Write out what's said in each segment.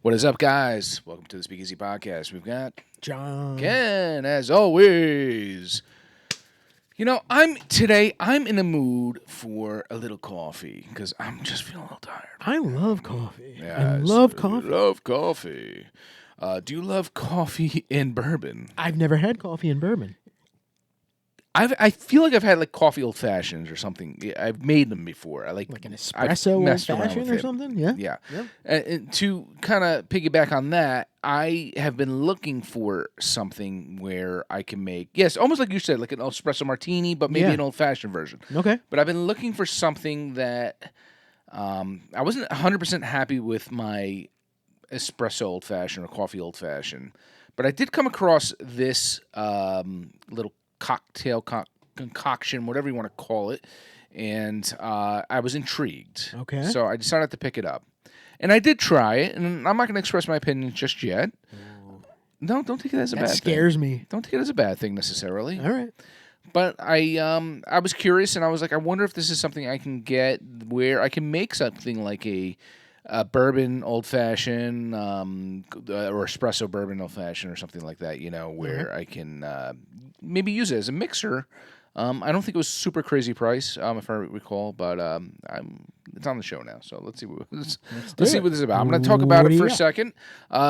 What is up, guys? Welcome to the Speakeasy podcast. We've got John. Ken, as always. You know, I'm in the mood for a little coffee because I'm just feeling a little tired. I love coffee. Yes, I love coffee. Love coffee. Do you love coffee in bourbon? I've never had coffee in bourbon. I feel like I've had like coffee old fashions or something. Yeah, I've made them before. I like an espresso old fashioned or something. Yeah. Yeah. Yep. And to kind of piggyback on that, I have been looking for something where I can make, yes, almost like you said, like an espresso martini, but maybe an old fashioned version. Okay. But I've been looking for something that I wasn't 100% happy with my espresso old fashioned or coffee old fashioned, but I did come across this little cocktail concoction, whatever you want to call it, and I was intrigued. Okay. So I decided to pick it up. And I did try it, and I'm not going to express my opinion just yet. No, don't take it as a bad thing. That scares me. Don't take it as a bad thing necessarily. All right. But I was curious, and I was like, I wonder if this is something I can get where I can make something like a bourbon old fashioned or espresso bourbon old fashioned or something like that. You know, where I can maybe use it as a mixer. I don't think it was super crazy price, if I recall, but it's on the show now, so let's see what let's see what this is about. I'm going to talk about it for a second.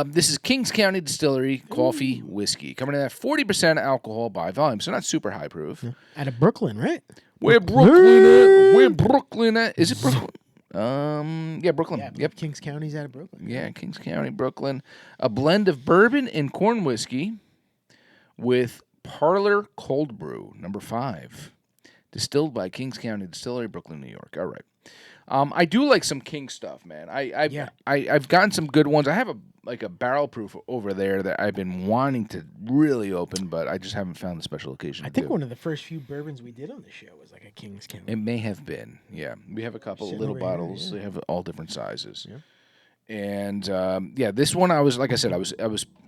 This is Kings County Distillery Coffee Whiskey, coming in at 40% alcohol by volume, so not super high proof. Yeah. Out of Brooklyn, right? Where Brooklyn at? Is it Brooklyn? Yeah, Brooklyn. Yeah, Yep. Kings County's out of Brooklyn. Yeah, Kings County, Brooklyn. A blend of bourbon and corn whiskey with Parlor Cold Brew, number 5. Distilled by Kings County Distillery, Brooklyn, New York. All right. I do like some King stuff, man. I've gotten some good ones. I have a barrel proof over there that I've been wanting to really open, but I just haven't found the special occasion. I think one of the first few bourbons we did on the show was like a Kings County. It may have been, yeah. We have a couple of little bottles. Here, yeah. They have all different sizes. Yeah. And this one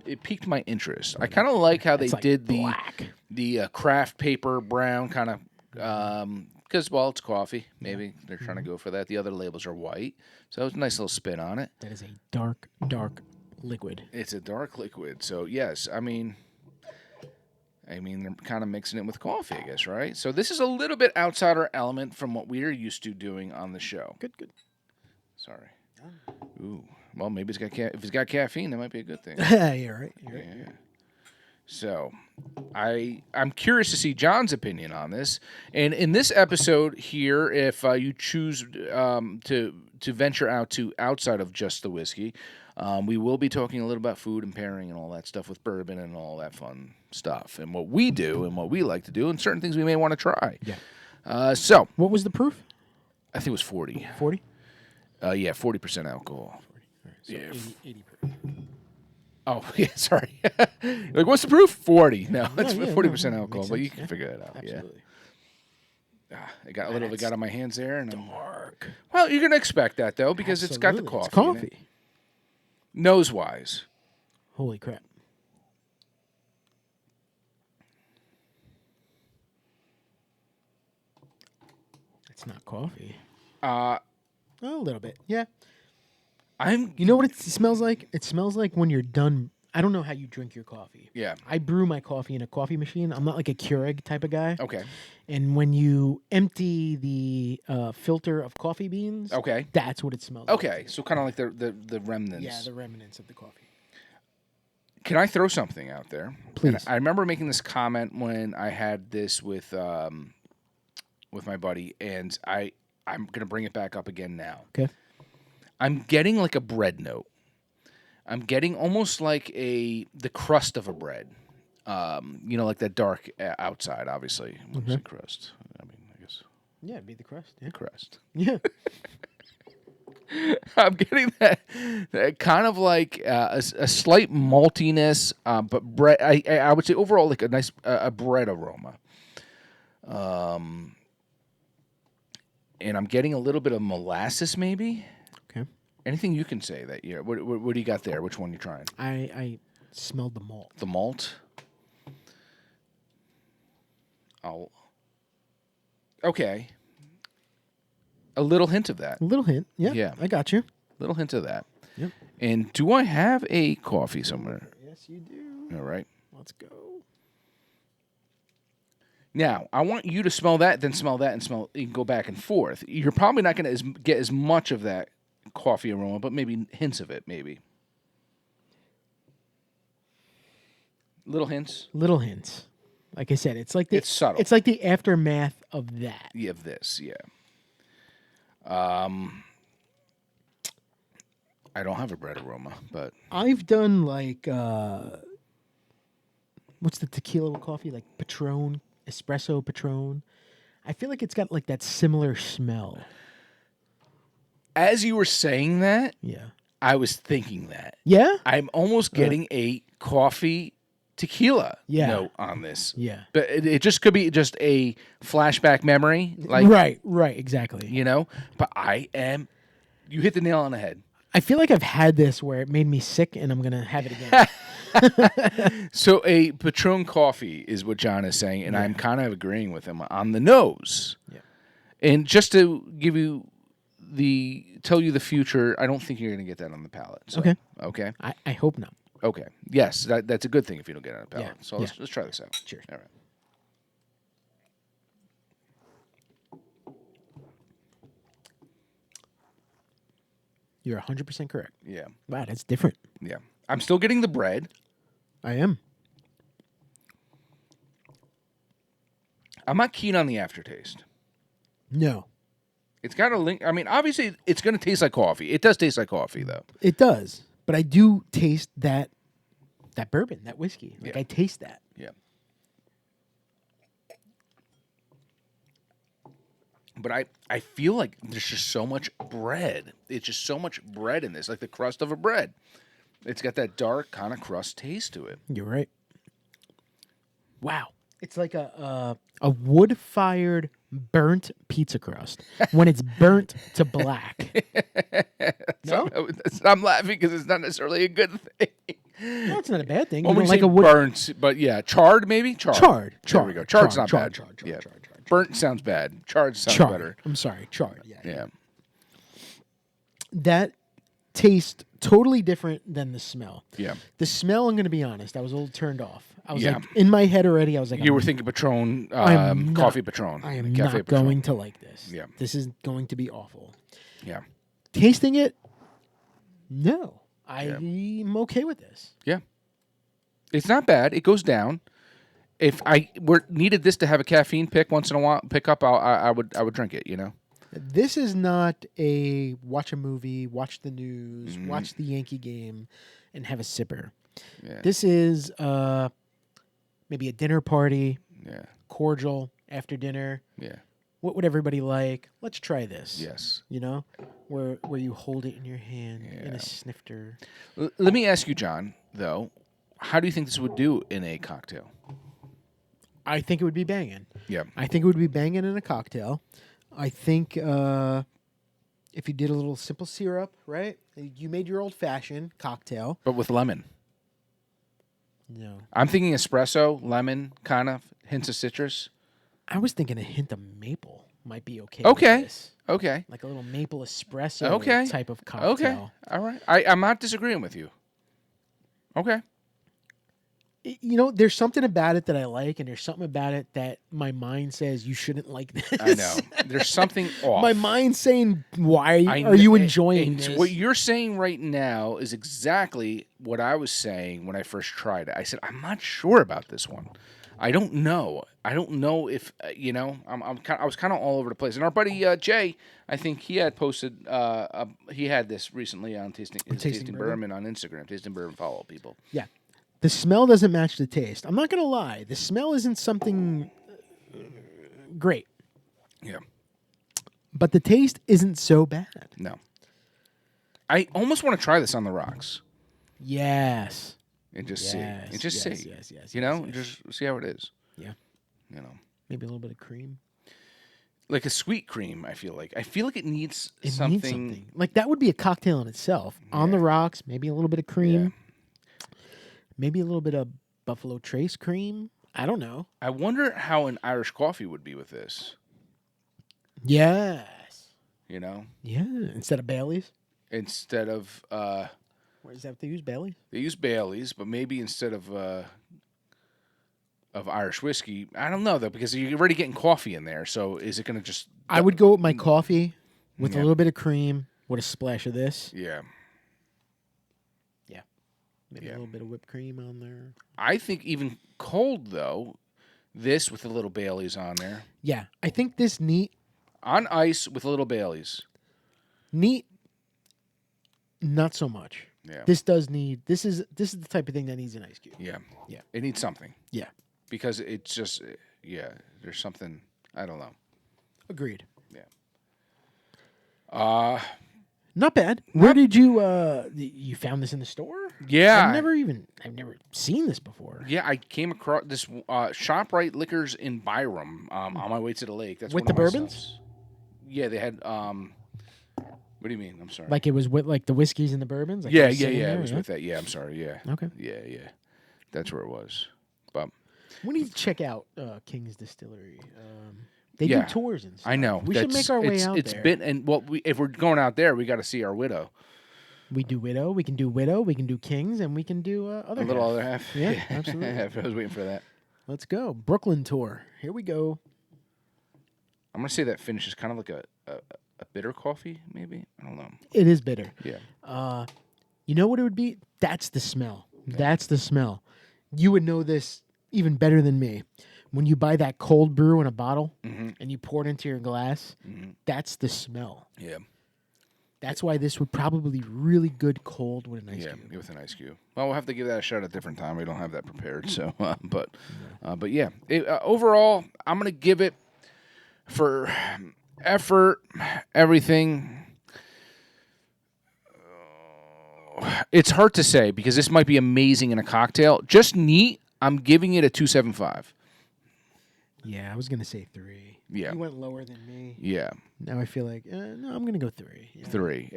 it piqued my interest. I kind of like how they did the craft paper brown kind of because it's coffee. Maybe they're trying to go for that. The other labels are white, so it was a nice little spin on it. That is a dark liquid. It's a dark liquid. So yes, I mean they're kind of mixing it with coffee, I guess, right? So this is a little bit outside our element from what we're used to doing on the show. Good. Sorry. Ooh. Well, maybe if it's got caffeine, that might be a good thing. You're right. Yeah. So, I'm curious to see John's opinion on this. And in this episode here, if you choose to venture out to outside of just the whiskey, we will be talking a little about food and pairing and all that stuff with bourbon and all that fun stuff, and what we do and what we like to do, and certain things we may want to try. Yeah. So, what was the proof? I think it was 40. 40. 40% alcohol. 40. So yeah. 80 proof. Oh, yeah, sorry. Like, what's the proof? 40. No, it's 40% alcohol, but sense. you can figure that out. Absolutely. Yeah. I got a little bit on my hands there. And dark. Well, you're going to expect that, though, because it's got the coffee. It's coffee. Nose-wise. Holy crap. It's not coffee. A little bit, yeah. You know what it smells like? It smells like when you're done. I don't know how you drink your coffee. Yeah. I brew my coffee in a coffee machine. I'm not like a Keurig type of guy. Okay. And when you empty the filter of coffee beans, that's what it smells like. Okay, so kind of like the remnants. Yeah, the remnants of the coffee. Can I throw something out there? Please. And I remember making this comment when I had this with my buddy, and I'm going to bring it back up again now. Okay. I'm getting like a bread note. I'm getting almost like the crust of a bread. Like that dark outside, obviously. What's the crust? I guess. Yeah, it'd be the crust. Yeah. Crust. Yeah. I'm getting that kind of like a slight maltiness, but bread. I would say overall like a nice a bread aroma. And I'm getting a little bit of molasses, maybe. Okay. Anything you can say that you know? What do you got there? Which one are you trying? I smelled the malt. The malt. Okay. A little hint of that. A little hint. Yeah. Yeah. I got you. Little hint of that. Yep. And do I have a coffee somewhere? Yes, you do. All right. Let's go. Now, I want you to smell that, then smell that, and smell. You can go back and forth. You're probably not going to get as much of that coffee aroma, but maybe hints of it, maybe. Little hints. Little hints. Like I said, it's like it's subtle. It's like the aftermath of that. Yeah, of this, yeah. I don't have a bread aroma, but I've done like what's the tequila with coffee? Like Patron, espresso Patron. I feel like it's got like that similar smell. As you were saying that, Yeah. I was thinking that. Yeah? I'm almost getting a coffee tequila note on this. Yeah. But it just could be just a flashback memory. Like Right, exactly. You know? But you hit the nail on the head. I feel like I've had this where it made me sick and I'm going to have it again. So a Patron coffee is what John is saying, and I'm kind of agreeing with him on the nose. Yeah. And just to tell you the future, I don't think you're going to get that on the palate. So, okay. I hope not. Okay. Yes, that's a good thing if you don't get it on the palate. Yeah. So let's try this out. Cheers. All right. You're 100% correct. Yeah. Wow, that's different. Yeah. I'm still getting the bread. I am. I'm not keen on the aftertaste. No. It's got a link. I mean, obviously, it's going to taste like coffee. It does taste like coffee, though. It does. But I do taste that bourbon, that whiskey. Like, I taste that. Yeah. But I feel like there's just so much bread. It's just so much bread in this, like the crust of a bread. It's got that dark kind of crust taste to it. You're right. Wow. It's like a wood-fired burnt pizza crust when it's burnt to black. No? I'm laughing because it's not necessarily a good thing. No, it's not a bad thing. Well, You we don't like say a wood burnt, but yeah, charred maybe? Charred. There we go. Charred's not bad. Charred. Burnt sounds bad. Charred sounds Charred. better. I'm sorry, charred. Yeah. That tastes totally different than the smell. Yeah. The smell, I'm going to be honest, I was a little turned off. I was Yeah. like, in my head already, I was like, You were thinking Patron, I'm coffee Patron. I am Cafe not Patron. going to like this. Yeah. This is going to be awful. Yeah. Tasting it, no. I'm okay with this. Yeah. It's not bad. It goes down. If I needed this to have a caffeine pick up, I would drink it, you know? This is not a watch a movie, watch the news, watch the Yankee game, and have a sipper. Yeah. This is maybe a dinner party, cordial after dinner. Yeah. What would everybody like? Let's try this. Yes. You know, where you hold it in your hand in a snifter. Let me ask you, John, though, how do you think this would do in a cocktail? I think it would be banging. Yeah. I think it would be banging in a cocktail. I think if you did a little simple syrup, right? You made your old-fashioned cocktail. But with lemon. No. I'm thinking espresso, lemon, kind of, hints of citrus. I was thinking a hint of maple might be okay. Okay. With this. Okay. Like a little maple espresso type of cocktail. Okay. All right. I'm not disagreeing with you. Okay. You know, there's something about it that I like, and there's something about it that my mind says you shouldn't like this. I know. There's something off. My mind's saying, why are you enjoying this? What you're saying right now is exactly what I was saying when I first tried it. I said, I'm not sure about this one. I don't know. I don't know if, I was kind of all over the place. And our buddy Jay, I think he had posted, he had this recently on Tasting Bourbon on Instagram. Tasting Bourbon, follow people. Yeah. The smell doesn't match the taste. I'm not going to lie. The smell isn't something great. Yeah. But the taste isn't so bad. No. I almost want to try this on the rocks. Yes. And just see. And just see. Yes. Just see how it is. Yeah. You know. Maybe a little bit of cream. Like a sweet cream, I feel like. I feel like it needs Needs something. something. Like that would be a cocktail in itself. On the rocks, maybe a little bit of cream. Yeah. Maybe a little bit of Buffalo Trace cream. I don't know. I wonder how an Irish coffee would be with this. Yes. You know? Yeah. Instead of Bailey's. instead of. What is that? They use Bailey's. They use Bailey's, but maybe instead of Irish whiskey, I don't know though, because you're already getting coffee in there. So is it going to just? I would go with my coffee with a little bit of cream, with a splash of this. Yeah. Yeah. Maybe a little bit of whipped cream on there. I think even cold though, this with a little Bailey's on there. Yeah, I think this neat on ice with a little Bailey's. Neat, not so much. Yeah. This does need. This is the type of thing that needs an ice cube. Yeah. Yeah. It needs something. Yeah. Because it's just there's something I don't know. Agreed. Yeah. Not bad. Where did you found this in the store? Yeah. I've never seen this before. Yeah, I came across this ShopRite Liquors in Byram on my way to the lake. That's with one the of my bourbons? stuffs. Yeah, they had what do you mean? I'm sorry. Like it was with like the whiskeys and the bourbons? Like yeah. There, It was with that. Yeah, I'm sorry. Yeah. Okay. Yeah. That's where it was. But we need to check out King's Distillery. They do tours and stuff. I know. We should make our way out there. If we're going out there, we got to see our widow. We do widow. We can do widow. We can do Kings, and we can do other. A little other half. Yeah, absolutely. I was waiting for that. Let's go Brooklyn tour. Here we go. I'm gonna say that finishes kind of like a bitter coffee, maybe. I don't know. It is bitter. Yeah. You know what it would be? That's the smell. Yeah. That's the smell. You would know this even better than me. When you buy that cold brew in a bottle and you pour it into your glass, that's the smell. Yeah. That's why this would probably be really good cold with an ice cube. Yeah, with an ice cube. Well, we'll have to give that a shot at a different time. We don't have that prepared. So, but yeah. Overall, I'm gonna give it for effort, everything. It's hard to say because this might be amazing in a cocktail. Just neat. I'm giving it a 2.75. Yeah, I was gonna say 3. Yeah, you went lower than me. Yeah. Now I feel like no, I'm gonna go 3. Yeah. 3.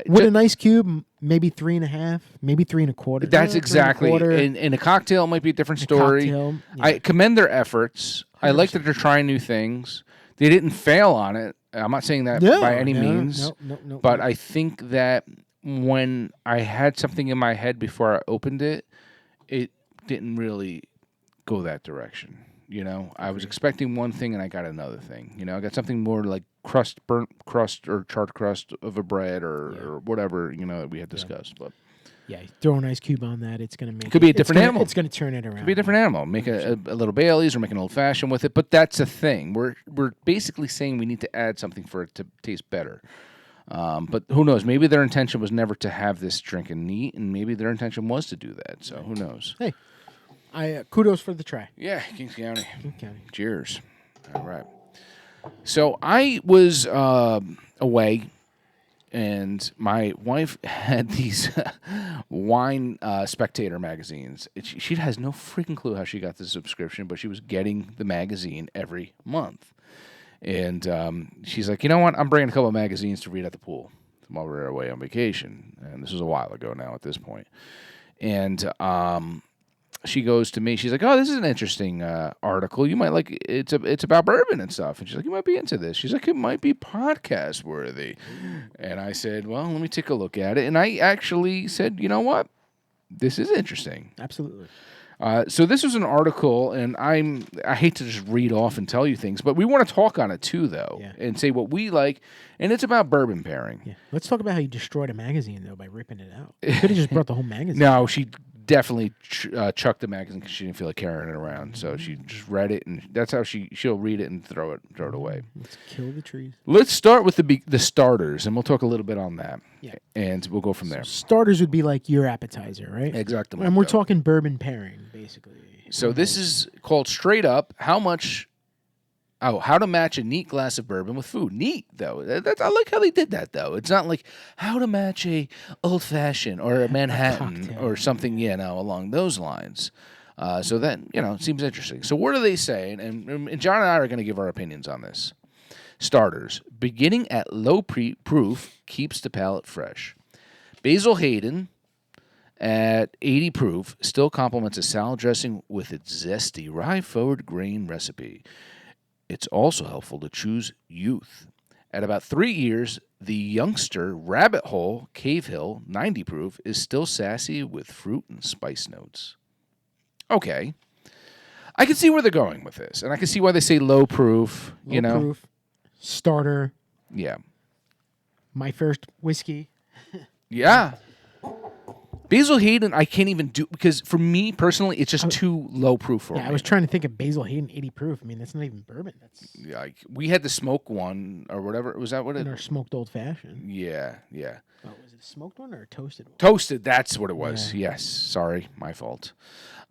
With an ice cube, maybe 3.5, maybe 3.25. That's exactly. In a cocktail, it might be a different story. Cocktail, yeah. I commend their efforts. 100%. I like that they're trying new things. They didn't fail on it. I'm not saying that by any means. No. But I think that when I had something in my head before I opened it, it didn't really go that direction. You know, I was expecting one thing and I got another thing. You know, I got something more like burnt crust or charred crust of a bread or whatever, you know, that we had discussed. But yeah, throw an ice cube on that. It's going to make could be a different animal. It's going to turn it around. Could be a different animal. Make a little Bailey's or make an old fashioned with it. But that's a thing. We're basically saying we need to add something for it to taste better. But who knows? Maybe their intention was never to have this drink and neat, and maybe their intention was to do that. So who knows? Hey. Kudos for the try. Yeah, Kings County. Cheers. All right. So I was away, and my wife had these wine Spectator magazines. She has no freaking clue how she got the subscription, but she was getting the magazine every month. And she's like, you know what? I'm bringing a couple of magazines to read at the pool while we're away on vacation. And this was a while ago now at this point. And she goes to me. She's like, "Oh, this is an interesting article. You might like. It's about bourbon and stuff." And she's like, "You might be into this." She's like, "It might be podcast worthy." And I said, "Well, let me take a look at it." And I actually said, "You know what? This is interesting." Absolutely. So this was an article, and I hate to just read off and tell you things, but we want to talk on it too, though, and say what we like. And it's about bourbon pairing. Yeah. Let's talk about how you destroyed a magazine though by ripping it out. You could have just brought the whole magazine. No, she definitely chucked the magazine because she didn't feel like carrying it around. So she just read it, and that's how she'll read it and throw it away. Let's kill the trees. Let's start with the starters, and we'll talk a little bit on that. Yeah, and we'll go from there. Starters would be like your appetizer, right? Exactly. And we're talking bourbon pairing, basically. So this is called Straight Up. How to match a neat glass of bourbon with food. Neat, though. I like how they did that, though. It's not like how to match a old fashioned or a Manhattan or something, along those lines. So that, it seems interesting. So what are they saying? And John and I are going to give our opinions on this. Starters. Beginning at low proof keeps the palate fresh. Basil Hayden at 80 proof still complements a salad dressing with its zesty rye-forward grain recipe. It's also helpful to choose youth. At about 3 years, the youngster Rabbit Hole Cave Hill 90 proof is still sassy with fruit and spice notes. Okay. I can see where they're going with this, and I can see why they say low proof, Low proof, starter, Yeah. my first whiskey. Yeah. Basil Hayden, I can't even do, because for me personally, it's just too low proof for me. I was trying to think of Basil Hayden 80 proof. I mean, that's not even bourbon. That's Like, we had the smoke one or whatever. Was that what in it? our smoked old fashioned. Yeah. Oh, was it a smoked one or a toasted one? Toasted. That's what it was. Yes. Sorry, my fault.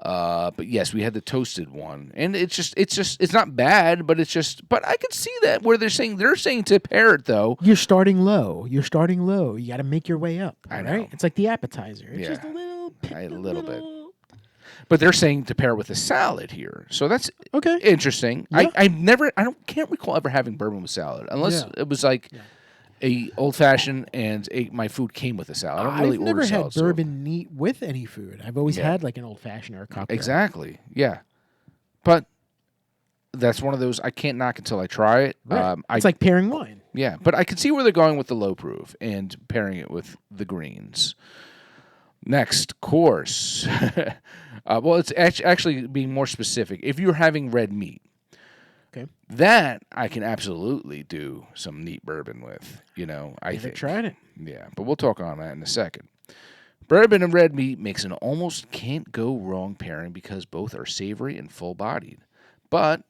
But yes, we had the toasted one, and it's not bad, but but I could see that where they're saying to pair it though. You're starting low. You got to make your way up. I know. Right? It's like the appetizer. It's Yeah. just a little bit. But they're saying to pair with a salad here, so that's okay. interesting. Yeah. Can't recall ever having bourbon with salad unless it was like a old fashioned and my food came with a salad. I don't really I've never order had salad. bourbon neat with any food. I've always had like an old fashioned or a cocktail. Exactly. Yeah. But that's one of those I can't knock until I try it. Right. It's like pairing wine. Yeah, but I can see where they're going with the low proof and pairing it with the greens. Next course. Well, it's actually being more specific. If you're having red meat, okay, that I can absolutely do some neat bourbon with. I think. tried it. Yeah, but we'll talk on that in a second. Bourbon and red meat makes an almost can't go wrong pairing because both are savory and full-bodied. But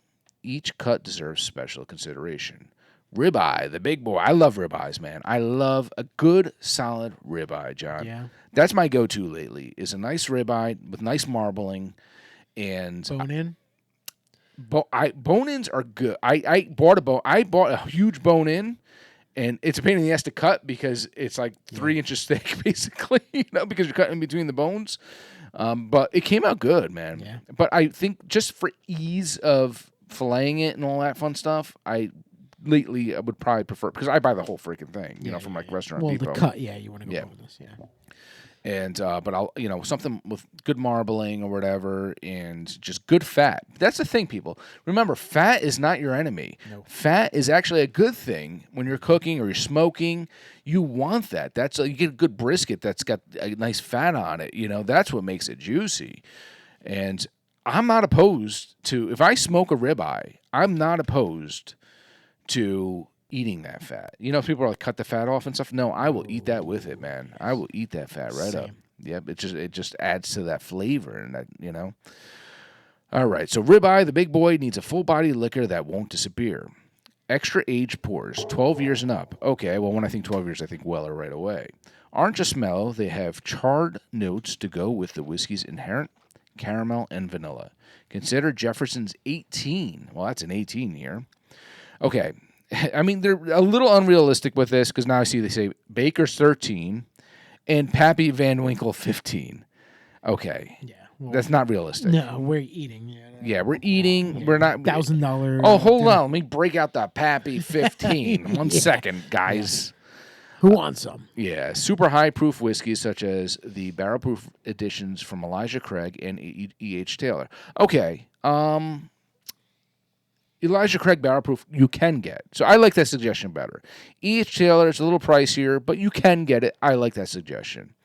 each cut deserves special consideration. Ribeye, the big boy. I love ribeyes, man. I love a good, solid ribeye, John. Yeah. That's my go-to lately, is a nice ribeye with nice marbling. And Bone-in? Bone-ins are good. I bought a huge bone-in, and it's a pain in the ass to cut because it's like 3 inches thick, basically, because you're cutting in between the bones. But it came out good, man. Yeah. But I think just for ease of filleting it and all that fun stuff, lately I would probably prefer, because I buy the whole freaking thing, from like Restaurant Depot. Well, the cut, you want to go with this, And but I'll something with good marbling or whatever, and just good fat. That's the thing, people. Remember, fat is not your enemy. No. Fat is actually a good thing when you're cooking or you're smoking. You want that. You get a good brisket that's got a nice fat on it. That's what makes it juicy. And I'm not opposed to, if I smoke a ribeye, I'm not opposed to eating that fat. People are like, cut the fat off and stuff. No, I will eat that with it, man. I will eat that fat right up. Yep, it just adds to that flavor and that. All right, so ribeye, the big boy, needs a full body liquor that won't disappear. Extra age pours, 12 years and up. Okay, well, when I think 12 years, I think Weller right away. Aren't just mellow, they have charred notes to go with the whiskey's inherent caramel and vanilla. Consider Jefferson's 18. Well, that's an 18 year. Okay. I mean, they're a little unrealistic with this because now I see they say Baker's 13 and Pappy Van Winkle 15. Okay. Yeah. Well, that's not realistic. No, we're eating. Yeah, we're eating. Yeah. We're not. $1,000. Oh, hold on. Let me break out the Pappy 15. One second, guys. Who wants some? Yeah. Super high proof whiskeys such as the barrel proof editions from Elijah Craig and E.H. Taylor. Okay. Elijah Craig barrel proof you can get. So I like that suggestion better. E.H. Taylor is a little pricier, but you can get it. I like that suggestion.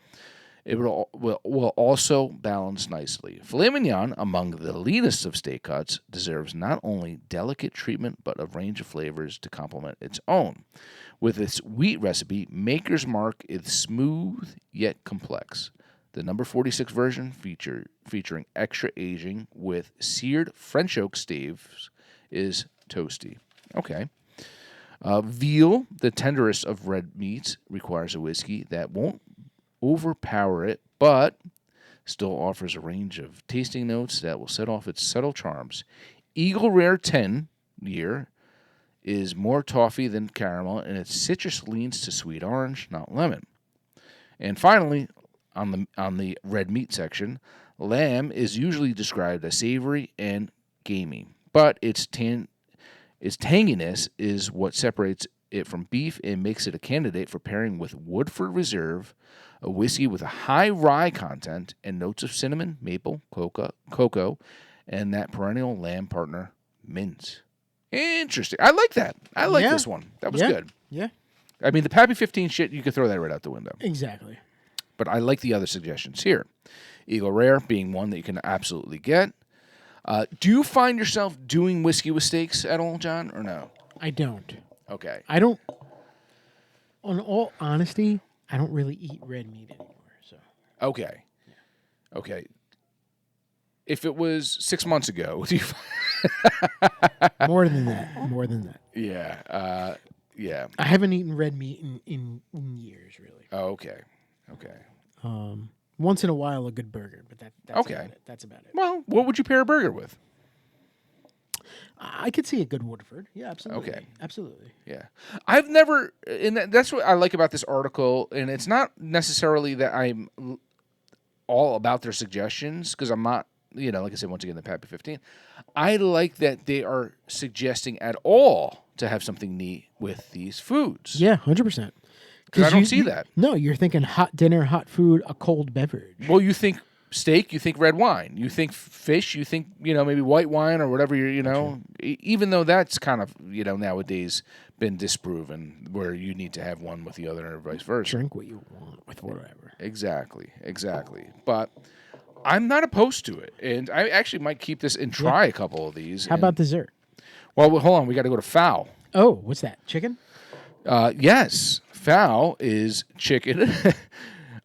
It will also balance nicely. Filet mignon, among the leanest of steak cuts, deserves not only delicate treatment, but a range of flavors to complement its own. With its wheat recipe, Maker's Mark is smooth yet complex. The number 46 version featuring extra aging with seared French oak staves is toasty. Okay. Veal, the tenderest of red meats, requires a whiskey that won't overpower it, but still offers a range of tasting notes that will set off its subtle charms. Eagle Rare 10 year is more toffee than caramel, and its citrus leans to sweet orange, not lemon. And finally, on the red meat section, lamb is usually described as savory and gamey, but its tanginess is what separates it from beef and makes it a candidate for pairing with Woodford Reserve, a whiskey with a high rye content and notes of cinnamon, maple, cocoa, and that perennial lamb partner, mint. Interesting. I like that. I like this one. That was good. Yeah. I mean, the Pappy 15 shit, you could throw that right out the window. Exactly. But I like the other suggestions here. Eagle Rare being one that you can absolutely get. Do you find yourself doing whiskey with steaks at all, John, or no? I don't. Okay. I don't. On all honesty, I don't really eat red meat anymore. So. Okay. Okay. If it was 6 months ago, do you? More than that. More than that. Yeah. Yeah. I haven't eaten red meat in years, really. Oh, okay. Okay. Once in a while, a good burger, but that's Okay. about it. That's about it. Well, what would you pair a burger with? I could see a good Woodford. Yeah, absolutely. Okay. Absolutely. Yeah. I've never, and that's what I like about this article, and it's not necessarily that I'm all about their suggestions, because I'm not, like I said, once again, the Pappy 15. I like that they are suggesting at all to have something neat with these foods. Yeah, 100%. Because I don't see that. No, you're thinking hot dinner, hot food, a cold beverage. Well, you think steak, you think red wine, you think fish, you think, maybe white wine or whatever, even though that's kind of, nowadays been disproven, where you need to have one with the other or vice versa. Drink what you want with whatever. Exactly. But I'm not opposed to it, and I actually might keep this and try a couple of these. How about dessert? Well, hold on. We got to go to fowl. Oh, what's that? Chicken? Yes. Fowl is chicken.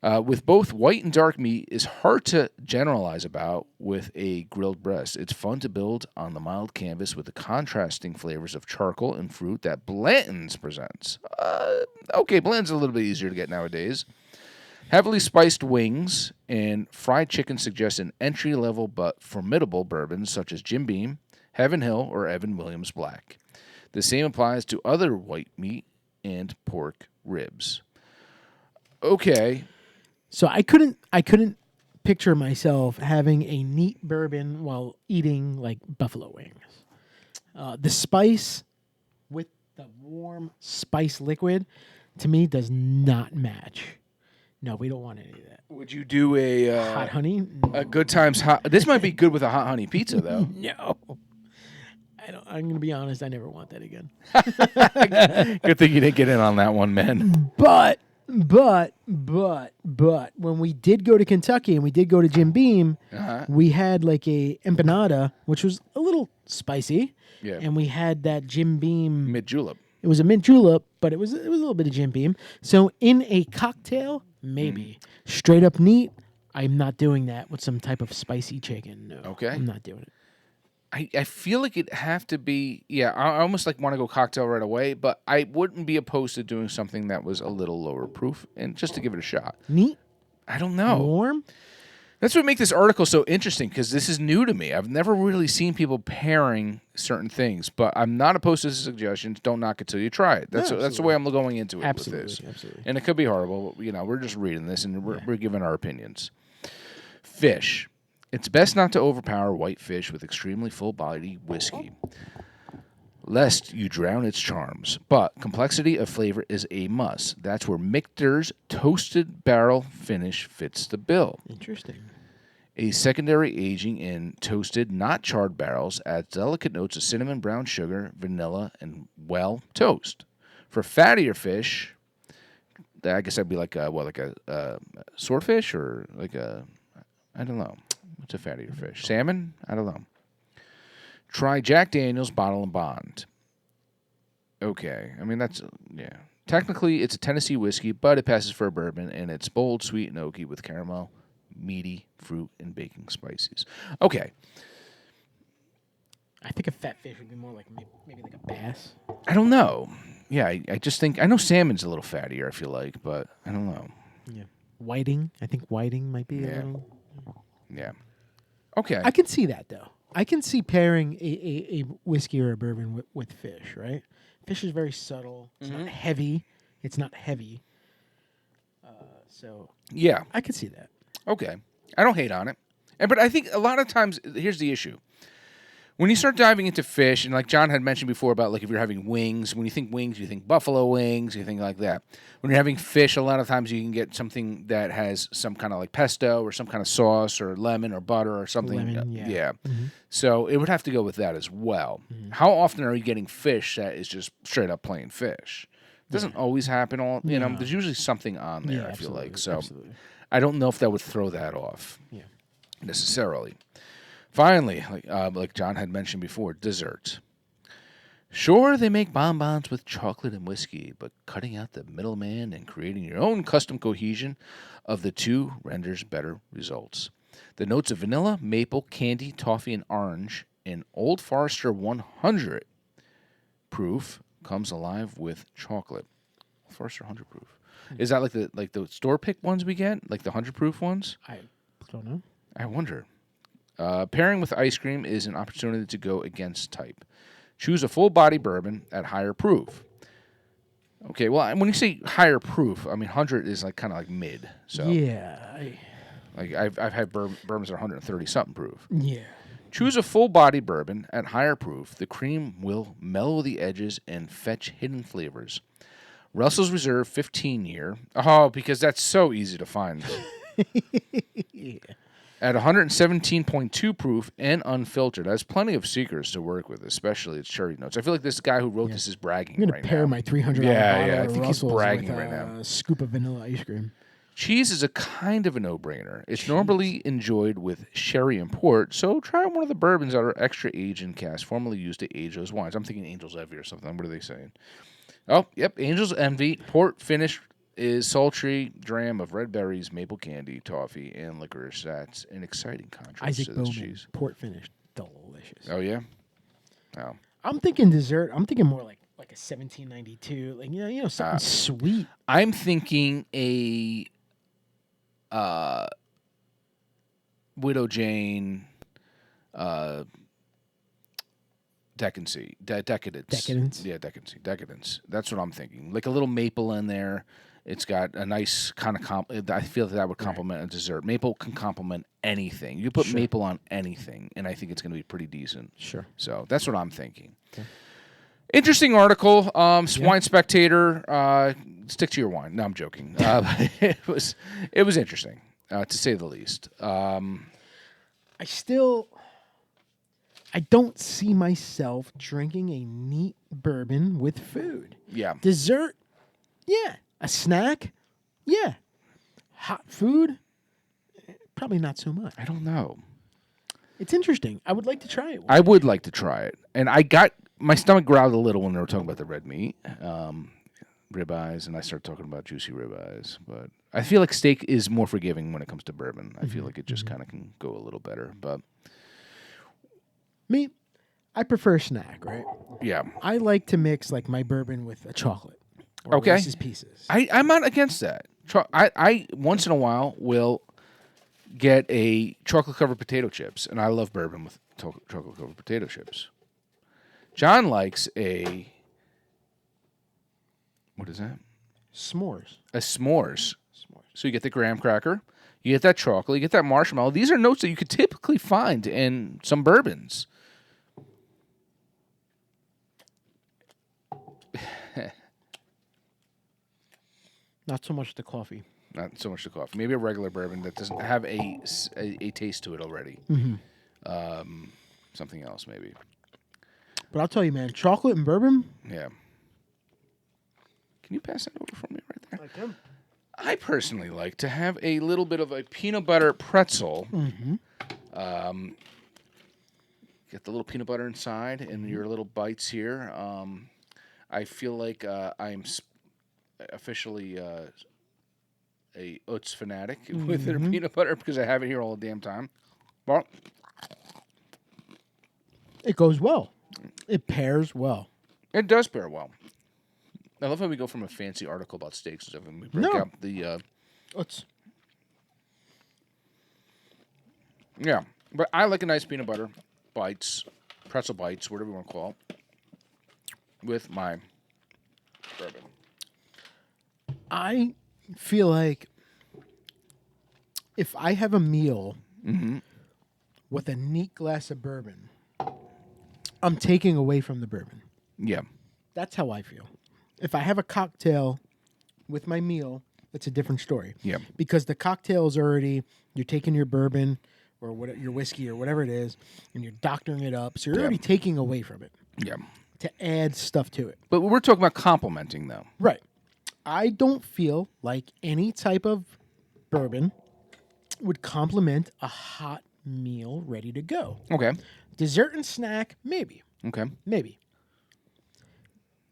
With both white and dark meat is hard to generalize about with a grilled breast. It's fun to build on the mild canvas with the contrasting flavors of charcoal and fruit that Blanton's presents. Okay, Blanton's a little bit easier to get nowadays. Heavily spiced wings and fried chicken suggest an entry-level but formidable bourbons such as Jim Beam, Heaven Hill, or Evan Williams Black. The same applies to other white meat and pork ribs. Okay. So I couldn't picture myself having a neat bourbon while eating like buffalo wings. The spice with the warm spice liquid to me does not match. No, we don't want any of that. Would you do a Hot honey? a Good Times hot? This might be good with a hot honey pizza, though. No. I'm going to be honest. I never want that again. Good thing you didn't get in on that one, man. But when we did go to Kentucky and we did go to Jim Beam, we had like a empanada, which was a little spicy. Yeah. And we had that Jim Beam Mint julep. It was a mint julep, but it was a little bit of Jim Beam. So in a cocktail, maybe. Straight up neat, I'm not doing that with some type of spicy chicken. No. Okay. I'm not doing it. I feel like it'd have to be, I almost like want to go cocktail right away, but I wouldn't be opposed to doing something that was a little lower proof, and just to give it a shot. Neat? I don't know. Warm? That's what makes this article so interesting, because this is new to me. I've never really seen people pairing certain things, but I'm not opposed to the suggestions. Don't knock it till you try it. That's the way I'm going into it with this. Absolutely. And it could be horrible. We're just reading this, and we're giving our opinions. Fish. It's best not to overpower white fish with extremely full-body whiskey, lest you drown its charms. But complexity of flavor is a must. That's where Michter's toasted barrel finish fits the bill. Interesting. A secondary aging in toasted, not charred barrels adds delicate notes of cinnamon, brown sugar, vanilla, and, toast. For fattier fish, I guess that'd be like a swordfish or I don't know. What's a fattier fish? Salmon? I don't know. Try Jack Daniel's Bottle and Bond. Okay. I mean, technically, it's a Tennessee whiskey, but it passes for a bourbon, and it's bold, sweet, and oaky with caramel, meaty, fruit, and baking spices. Okay. I think a fat fish would be more like maybe like a bass. I don't know. Yeah, I just think, I know salmon's a little fattier, I feel like, but I don't know. Yeah. Whiting. I think whiting might be a little... Yeah. Okay. I can see that, though. I can see pairing a whiskey or a bourbon with fish, right? Fish is very subtle. It's not heavy. It's not heavy. So yeah, I can see that. Okay. I don't hate on it. But I think a lot of times, here's the issue. When you start diving into fish, and like John had mentioned before about like if you're having wings, when you think wings, you think buffalo wings, you think like that. When you're having fish, a lot of times you can get something that has some kind of like pesto or some kind of sauce or lemon or butter or something. Lemon, yeah. Mm-hmm. So it would have to go with that as well. Mm-hmm. How often are you getting fish that is just straight up plain fish? Doesn't always happen all, you know, No. there's usually something on there, Yeah, I feel like. absolutely, So absolutely. I don't know if that would throw that off Yeah. necessarily. Finally, like John had mentioned before, dessert. Sure, they make bonbons with chocolate and whiskey, but cutting out the middleman and creating your own custom cohesion of the two renders better results. The notes of vanilla, maple, candy, toffee, and orange in Old Forester 100 proof comes alive with chocolate. Old Forester 100 proof. Is that like the store pick ones we get, like the 100 proof ones? I don't know. I wonder. Pairing with ice cream is an opportunity to go against type. Choose a full body bourbon at higher proof. Okay, well, when you say higher proof, I mean 100 is like kind of like mid. So Yeah. like I've had bourbons that are 130 something proof. Yeah. Choose a full body bourbon at higher proof. The cream will mellow the edges and fetch hidden flavors. Russell's Reserve 15-year. Oh, because that's so easy to find. Yeah. At 117.2 proof and unfiltered. Has plenty of secrets to work with, especially its cherry notes. I feel like this guy who wrote this is bragging I'm gonna right pair now. my $300 Yeah, bottle yeah, I of think he's Russell's bragging with right now. a scoop of vanilla ice cream. Cheese is a kind of a no-brainer. It's normally enjoyed with sherry and port, so try one of the bourbons that are extra aged in casks, formerly used to age those wines. I'm thinking Angel's Envy or something. What are they saying? Oh, yep, Angel's Envy. Port finish is sultry dram of red berries, maple candy, toffee, and licorice. That's an exciting contrast Isaac to this Bowman, cheese. port finished, delicious. Oh, yeah? Oh. I'm thinking dessert. I'm thinking more like a 1792, like you know something sweet. I'm thinking a Widow Jane decadence. Decadence? Yeah, decadence. That's what I'm thinking. Like a little maple in there. It's got a nice kind of I feel that would complement a dessert. Maple can complement anything. You put maple on anything, and I think it's going to be pretty decent. Sure. So that's what I'm thinking. Okay. Interesting article. Wine Spectator. Stick to your wine. No, I'm joking. It was interesting, to say the least. I don't see myself drinking a neat bourbon with food. Yeah. Dessert, yeah. A snack, yeah. Hot food, probably not so much. I don't know. It's interesting. I would like to try it. I would like to try it. And my stomach growled a little when they were talking about the red meat, ribeyes, and I started talking about juicy ribeyes. But I feel like steak is more forgiving when it comes to bourbon. I feel like it just kind of can go a little better. But me, I prefer a snack, right? yeah. I like to mix like my bourbon with a chocolate. Or Okay. Reese's Pieces. I'm not against that. I once in a while will get a chocolate-covered potato chips, and I love bourbon with chocolate-covered potato chips. John likes what is that? S'mores. A s'mores. So you get the graham cracker, you get that chocolate, you get that marshmallow. These are notes that you could typically find in some bourbons. Not so much the coffee. Not so much the coffee. Maybe a regular bourbon that doesn't have a taste to it already. Something else, maybe. But I'll tell you, man, chocolate and bourbon. Yeah. Can you pass that over for me right there? I can. I personally like to have a little bit of a peanut butter pretzel. Get the little peanut butter inside and your little bites here. I feel like I'm officially a Utz fanatic with their peanut butter because I have it here all the damn time. Well, It goes well. It pairs well. it does pair well. I love how we go from a fancy article about steaks and stuff and we break out the... Utz. Yeah, but I like a nice peanut butter bites, pretzel bites, whatever you want to call it, with my bourbon. I feel like if I have a meal with a neat glass of bourbon, I'm taking away from the bourbon. Yeah. That's how I feel. If I have a cocktail with my meal, it's a different story. Yeah. Because the cocktail is already, you're taking your bourbon or your whiskey or whatever it is, and you're doctoring it up. So you're already taking away from it. Yeah. to add stuff to it. But we're talking about complementing, though. Right. I don't feel like any type of bourbon would complement a hot meal ready to go. Okay. Dessert and snack, maybe. Okay. Maybe.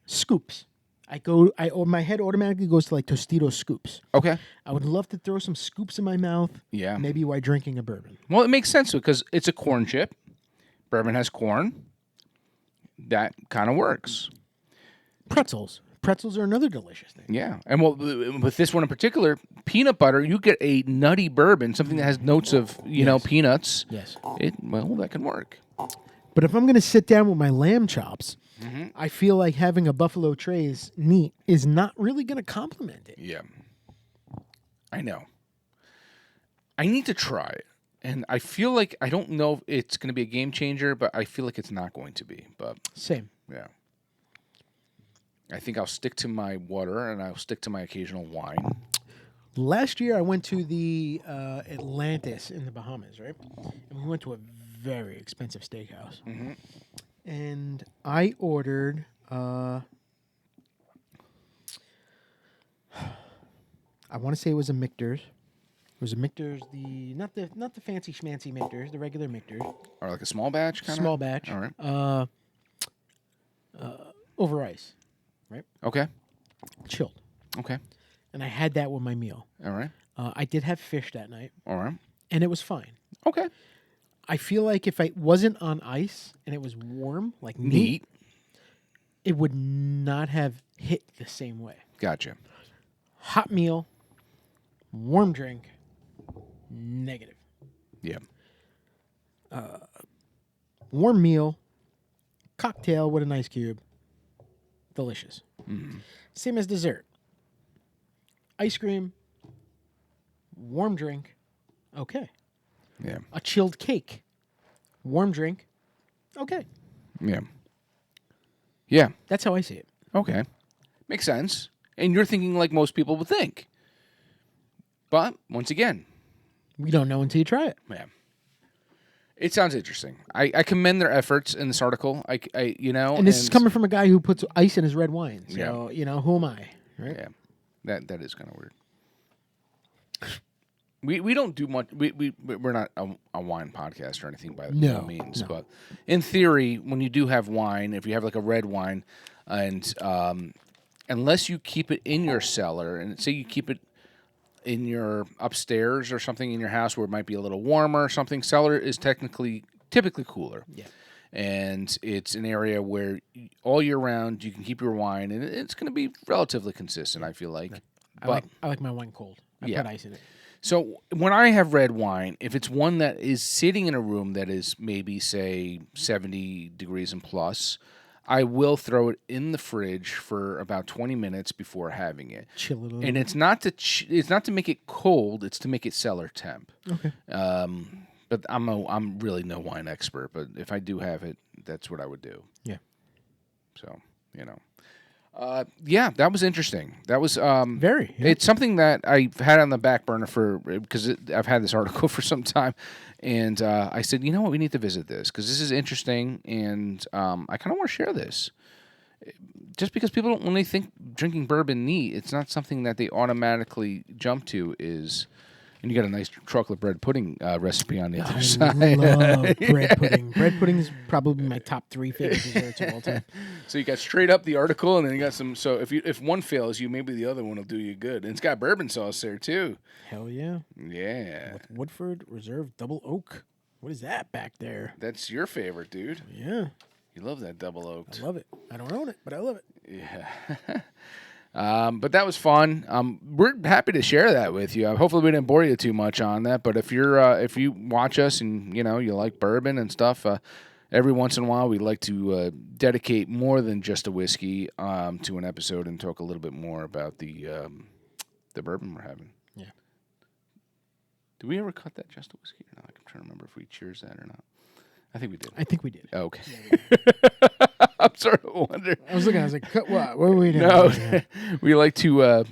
Scoops. My head automatically goes to like Tostitos scoops. Okay. I would love to throw some scoops in my mouth. Yeah. Maybe while drinking a bourbon. Well, it makes sense because it's a corn chip. Bourbon has corn. That kind of works. Pretzels. Pretzels are another delicious thing. Yeah. And well, with this one in particular, peanut butter, you get a nutty bourbon, something that has notes of, you know, peanuts. Yes. Well, that can work. But if I'm going to sit down with my lamb chops, I feel like having a Buffalo Trace neat is not really going to complement it. Yeah. I know. I need to try it. And I feel like, I don't know if it's going to be a game changer, but I feel like it's not going to be. But Same. yeah. I think I'll stick to my water and I'll stick to my occasional wine. Last year, I went to the Atlantis in the Bahamas, right? And we went to a very expensive steakhouse. Mm-hmm. And I ordered... I want to say it was a Michter's. It was a Michter's, not the fancy schmancy Michter's, the regular Michter's. Or like a small batch kind of? Small batch. All right. Over ice, right? Okay. Chilled. Okay. And I had that with my meal. All right. I did have fish that night, All right. and it was fine. Okay. I feel like if I wasn't on ice and it was warm, like meat, it would not have hit the same way. Gotcha. Hot meal, warm drink, negative. Yeah. Warm meal, cocktail with an ice cube, delicious. Same as dessert. Ice cream, warm drink, okay. Yeah. A chilled cake, warm drink, okay. Yeah. Yeah. That's how I see it. Okay. Makes sense. And you're thinking like most people would think. But once again, We don't know until you try it. yeah. It sounds interesting. I commend their efforts in this article. And this is coming from a guy who puts ice in his red wine. So, who am I? Right? Yeah. That is kind of weird. We don't do much. We're not a wine podcast or anything by no means. No. But in theory, when you do have wine, if you have like a red wine, and unless you keep it in your cellar, and say you keep it in your upstairs or something in your house where it might be a little warmer or something, cellar is typically cooler. Yeah. And it's an area where all year round you can keep your wine, and it's going to be relatively consistent, I feel like. I like my wine cold. I put ice in it. So when I have red wine, if it's one that is sitting in a room that is maybe, say, 70 degrees and plus, I will throw it in the fridge for about 20 minutes before having it. Chill it a little. And it's not to make it cold; it's to make it cellar temp. Okay. But I'm really no wine expert. But if I do have it, that's what I would do. Yeah. So yeah, that was interesting. That was very. Yeah. It's something that I've had on the back burner because I've had this article for some time, and I said, you know what, we need to visit this because this is interesting, and I kind of want to share this. Just because people don't, when they think drinking bourbon neat, it's not something that they automatically jump to. And you got a nice chocolate bread pudding recipe on the other side. I love bread pudding. Bread pudding is probably my top 3 favorite desserts of all time. So you got straight up the article, and then you got some. So if one fails you, maybe the other one will do you good. And it's got bourbon sauce there too. Hell yeah. Yeah. With Woodford Reserve Double Oak. What is that back there? That's your favorite, dude. Yeah. You love that double oaked. I love it. I don't own it, but I love it. Yeah. But that was fun. We're happy to share that with you. Hopefully we didn't bore you too much on that. But if you watch us and you like bourbon and stuff, every once in a while we like to dedicate more than just a whiskey to an episode and talk a little bit more about the bourbon we're having. Yeah. Did we ever cut that just a whiskey or not? I'm trying to remember if we cheers that or not. I think we did. I think we did. Okay. Yeah, I'm sort of wondering. I was looking. I was like, "Cut what? What were we doing?" No, we like to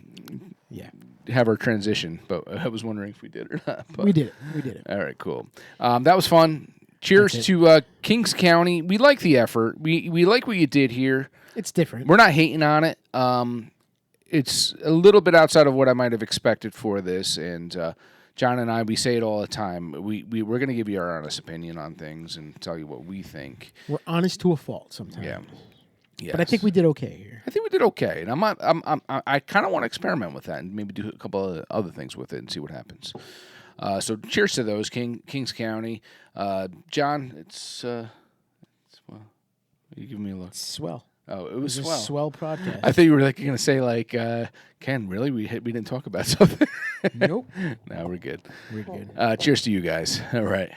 yeah, have our transition, but I was wondering if we did or not. But we did it. We did it. All right, cool. That was fun. Cheers to Kings County. We like the effort. We like what you did here. It's different. We're not hating on it. It's a little bit outside of what I might have expected for this, and John and I, we say it all the time. We're going to give you our honest opinion on things and tell you what we think. We're honest to a fault sometimes. Yeah. Yes. But I think we did okay here. I think we did okay, and I kind of want to experiment with that and maybe do a couple of other things with it and see what happens. So cheers to those, Kings County. John, it's well, you giving me a look. Swell. Oh, it was It's swell. a swell podcast. I thought you were like going to say like, Ken, really? We didn't talk about something. Nope. No, we're good. We're good. Cheers to you guys. All right.